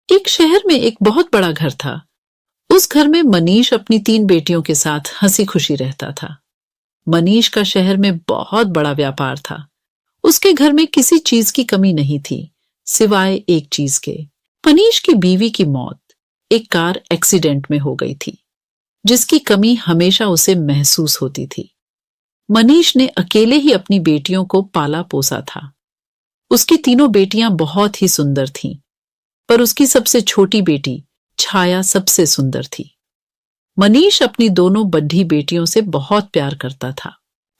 एक शहर में एक बहुत बड़ा घर था। उस घर में मनीष अपनी 3 बेटियों के साथ हंसी खुशी रहता था। मनीष का शहर में बहुत बड़ा व्यापार था। उसके घर में किसी चीज की कमी नहीं थी, सिवाय एक चीज के। मनीष की बीवी की मौत एक कार एक्सीडेंट में हो गई थी, जिसकी कमी हमेशा उसे महसूस होती थी। मनीष ने अकेले ही अपनी बेटियों को पाला पोसा था। उसकी तीनों बेटियां बहुत ही सुंदर थीं, पर उसकी सबसे छोटी बेटी छाया सबसे सुंदर थी। मनीष अपनी दोनों बड्ढी बेटियों से बहुत प्यार करता था,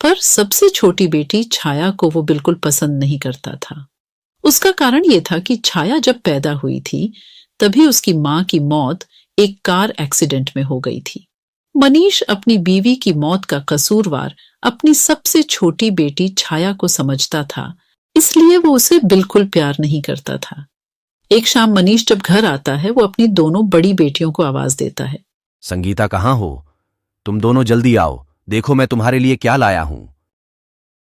पर सबसे छोटी बेटी छाया को वो बिल्कुल पसंद नहीं करता था। उसका कारण ये था कि छाया जब पैदा हुई थी, तभी उसकी मां की मौत एक कार एक्सीडेंट में हो गई थी। मनीष अपनी बीवी की मौत का कसूरवार अपनी सबसे छोटी बेटी छाया को समझता था, इसलिए वो उसे बिल्कुल प्यार नहीं करता था। एक शाम मनीष जब घर आता है, वो अपनी दोनों बड़ी बेटियों को आवाज देता है। संगीता, कहाँ हो? तुम दोनों जल्दी आओ, देखो मैं तुम्हारे लिए क्या लाया हूं।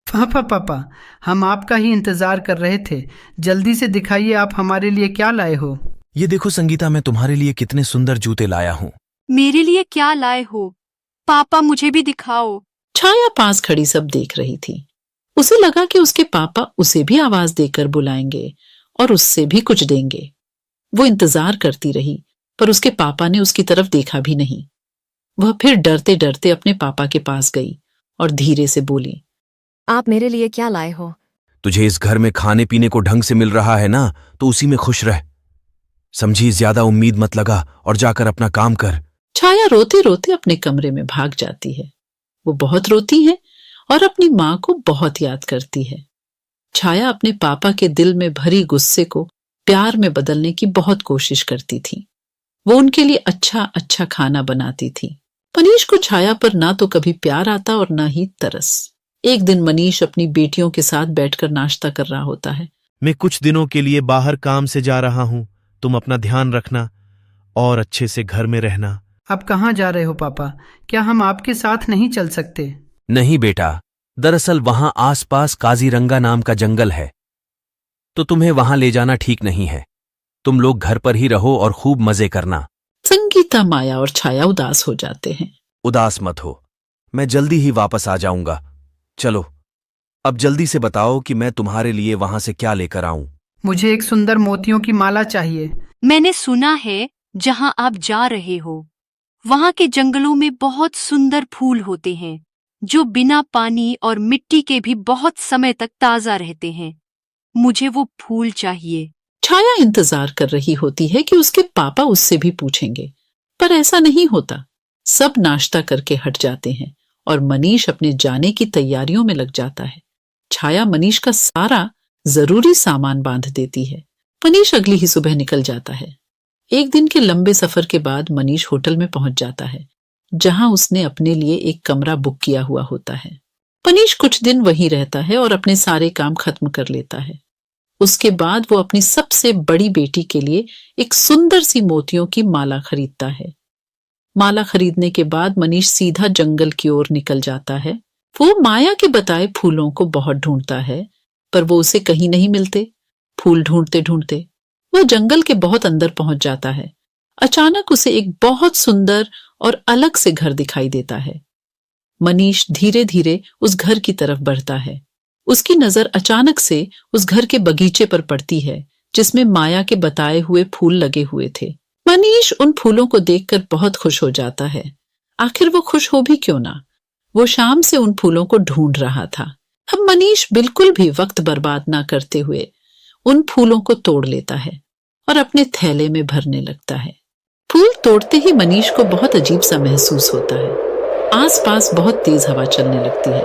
पापा, हम आपका ही इंतजार कर रहे थे। जल्दी से दिखाइए आप हमारे लिए क्या लाए हो। ये देखो संगीता, मैं तुम्हारे लिए कितने सुंदर जूते लाया हूँ। मेरे लिए क्या लाए हो? पापा, मुझे भी दिखाओ। छाया पास खड़ी सब देख रही थी। उसे लगा कि उसके पापा उसे भी आवाज देकर बुलाएंगे और उससे भी कुछ देंगे। वो इंतजार करती रही, पर उसके पापा ने उसकी तरफ देखा भी नहीं। वह फिर डरते डरते अपने पापा के पास गई और धीरे से बोली, आप मेरे लिए क्या लाए हो? तुझे इस घर में खाने पीने को ढंग से मिल रहा है ना, तो उसी में खुश रह। समझी, ज्यादा उम्मीद मत लगा और जाकर अपना काम कर। छाया रोते रोते अपने कमरे में भाग जाती है। वो बहुत रोती है और अपनी माँ को बहुत याद करती है। छाया अपने पापा के दिल में भरी गुस्से को प्यार में बदलने की बहुत कोशिश करती थी। वो उनके लिए अच्छा अच्छा खाना बनाती थी। मनीष को छाया पर ना तो कभी प्यार आता और ना ही तरस। एक दिन मनीष अपनी बेटियों के साथ बैठकर नाश्ता कर रहा होता है। मैं कुछ दिनों के लिए बाहर काम से जा रहा हूं, तुम अपना ध्यान रखना और अच्छे से घर में रहना। आप कहाँ जा रहे हो पापा? क्या हम आपके साथ नहीं चल सकते? नहीं बेटा, दरअसल वहां आसपास काजीरंगा नाम का जंगल है, तो तुम्हें वहां ले जाना ठीक नहीं है। तुम लोग घर पर ही रहो और खूब मजे करना। संगीता, माया और छाया उदास हो जाते हैं। उदास मत हो, मैं जल्दी ही वापस आ जाऊंगा। चलो, अब जल्दी से बताओ कि मैं तुम्हारे लिए वहां से क्या लेकर आऊं। मुझे एक सुंदर मोतियों की माला चाहिए। मैंने सुना है जहां आप जा रहे हो, वहां के जंगलों में बहुत सुंदर फूल होते हैं, जो बिना पानी और मिट्टी के भी बहुत समय तक ताजा रहते हैं। मुझे वो फूल चाहिए। छाया इंतजार कर रही होती है कि उसके पापा उससे भी पूछेंगे, पर ऐसा नहीं होता। सब नाश्ता करके हट जाते हैं और मनीष अपने जाने की तैयारियों में लग जाता है। छाया मनीष का सारा जरूरी सामान बांध देती है। मनीष अगली ही सुबह निकल जाता है। एक दिन के लंबे सफर के बाद मनीष होटल में पहुंच जाता है, जहां उसने अपने लिए एक कमरा बुक किया हुआ होता है। मनीष कुछ दिन वहीं रहता है और अपने सारे काम खत्म कर लेता है। उसके बाद वो अपनी सबसे बड़ी बेटी के लिए एक सुंदर सी मोतियों की माला खरीदता है। माला खरीदने के बाद मनीष सीधा जंगल की ओर निकल जाता है। वो माया के बताए फूलों को बहुत ढूंढता है, पर वो उसे कहीं नहीं मिलते। फूल ढूंढते ढूंढते वह जंगल के बहुत अंदर पहुंच जाता है। अचानक उसे एक बहुत सुंदर और अलग से घर दिखाई देता है। मनीष धीरे धीरे उस घर की तरफ बढ़ता है। उसकी नजर अचानक से उस घर के बगीचे पर पड़ती है, जिसमें माया के बताए हुए फूल लगे हुए थे। मनीष उन फूलों को देखकर बहुत खुश हो जाता है। आखिर वो खुश हो भी क्यों ना, वो शाम से उन फूलों को ढूंढ रहा था। अब मनीष बिल्कुल भी वक्त बर्बाद ना करते हुए उन फूलों को तोड़ लेता है और अपने थैले में भरने लगता है। फूल तोड़ते ही मनीष को बहुत अजीब सा महसूस होता है। आसपास बहुत तेज हवा चलने लगती है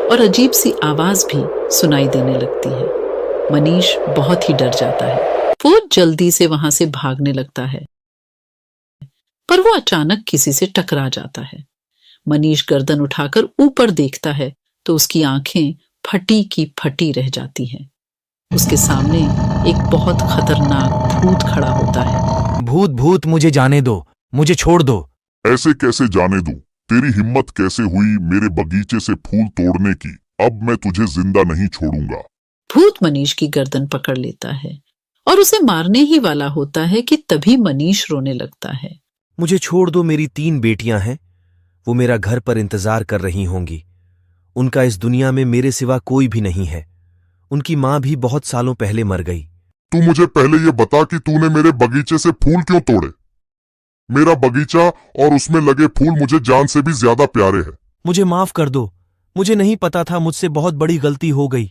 और अजीब सी आवाज भी सुनाई देने लगती है। मनीष बहुत ही डर जाता है। वो जल्दी से वहां से भागने लगता है, पर वो अचानक किसी से टकरा जाता है। मनीष गर्दन उठाकर ऊपर देखता है तो उसकी आंखें फटी की फटी रह जाती हैं। उसके सामने एक बहुत खतरनाक भूत खड़ा होता है। भूत भूत, मुझे जाने दो, मुझे छोड़ दो। ऐसे कैसे जाने दूं? तेरी हिम्मत कैसे हुई मेरे बगीचे से फूल तोड़ने की? अब मैं तुझे जिंदा नहीं छोड़ूंगा। भूत मनीष की गर्दन पकड़ लेता है और उसे मारने ही वाला होता है कि तभी मनीष रोने लगता है। मुझे छोड़ दो, मेरी 3 बेटियां हैं। वो मेरा घर पर इंतजार कर रही होंगी। उनका इस दुनिया में मेरे सिवा कोई भी नहीं है। उनकी मां भी बहुत सालों पहले मर गई। तू मुझे पहले ये बता कि तूने मेरे बगीचे से फूल क्यों तोड़े? मेरा बगीचा और उसमें लगे फूल मुझे जान से भी ज्यादा प्यारे हैं। मुझे माफ कर दो, मुझे नहीं पता था, मुझसे बहुत बड़ी गलती हो गई।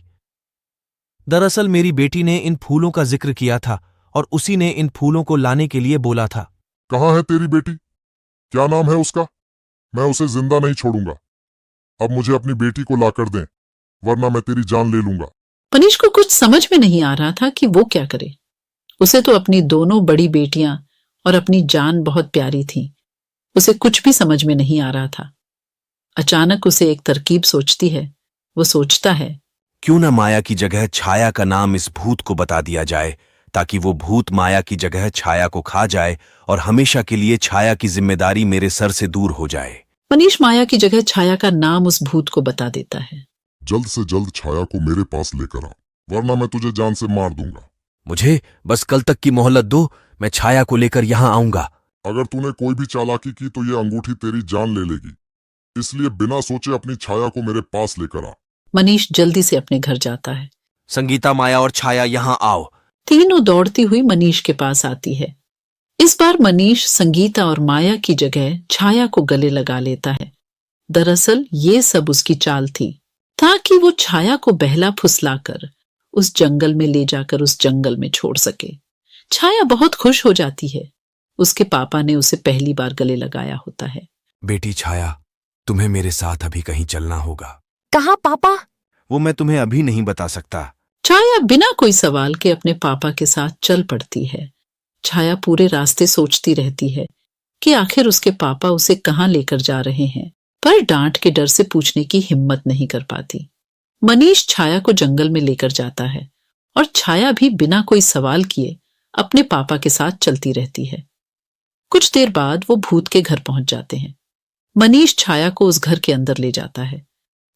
दरअसल मेरी बेटी ने इन फूलों का जिक्र किया था और उसी ने इन फूलों को लाने के लिए बोला था। कहाँ है तेरी बेटी? क्या नाम है उसका? मैं उसे जिंदा नहीं छोड़ूंगा। अब मुझे अपनी बेटी को लाकर दें, वरना मैं तेरी जान ले लूंगा। मनीष को कुछ समझ में नहीं आ रहा था कि वो क्या करे। उसे तो अपनी दोनों बड़ी बेटियां और अपनी जान बहुत प्यारी थी। उसे कुछ भी समझ में नहीं आ रहा था। अचानक उसे एक तरकीब सोचती है। वो सोचता है, क्यों न माया की जगह छाया का नाम इस भूत को बता दिया जाए, ताकि वो भूत माया की जगह छाया को खा जाए और हमेशा के लिए छाया की जिम्मेदारी मेरे सर से दूर हो जाए। मनीष माया की जगह छाया का नाम उस भूत को बता देता है। जल्द से जल्द छाया को मेरे पास लेकर आ, वरना मैं तुझे जान से मार दूंगा। मुझे बस कल तक की मोहलत दो, मैं छाया को लेकर यहां आऊंगा। अगर तूने कोई भी चालाकी की तो ये अंगूठी तेरी जान ले लेगी, इसलिए बिना सोचे अपनी छाया को मेरे पास लेकर आ। मनीष जल्दी से अपने घर जाता है। संगीता, माया और छाया यहां आओ। तीनों दौड़ती हुई मनीष के पास आती है। इस बार मनीष संगीता और माया की जगह छाया को गले लगा लेता है। दरअसल ये सब उसकी चाल थी, ताकि वो छाया को बहला फुसलाकर उस जंगल में ले जाकर उस जंगल में छोड़ सके। छाया बहुत खुश हो जाती है। उसके पापा ने उसे पहली बार गले लगाया होता है। बेटी छाया, तुम्हें मेरे साथ अभी कहीं चलना होगा। कहाँ पापा? वो मैं तुम्हें अभी नहीं बता सकता। छाया बिना कोई सवाल के अपने पापा के साथ चल पड़ती है। छाया पूरे रास्ते सोचती रहती है कि आखिर उसके पापा उसे कहाँ लेकर जा रहे हैं, पर डांट के डर से पूछने की हिम्मत नहीं कर पाती। मनीष छाया को जंगल में लेकर जाता है और छाया भी बिना कोई सवाल किए अपने पापा के साथ चलती रहती है। कुछ देर बाद वो भूत के घर पहुंच जाते हैं। मनीष छाया को उस घर के अंदर ले जाता है।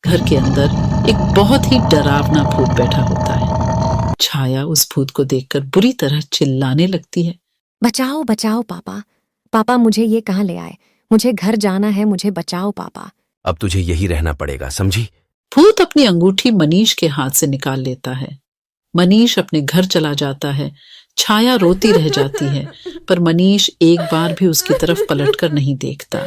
घर के अंदर एक बहुत ही डरावना भूत बैठा होता है। छाया उस भूत को देखकर बुरी तरह चिल्लाने लगती है। बचाओ बचाओ पापा, पापा मुझे ये कहाँ ले आए? मुझे घर जाना है, मुझे बचाओ पापा। अब तुझे यही रहना पड़ेगा, समझी? भूत अपनी अंगूठी मनीष के हाथ से निकाल लेता है। मनीष अपने घर चला जाता है। छाया रोती रह जाती है, पर मनीष एक बार भी उसकी तरफ पलटकर नहीं देखता।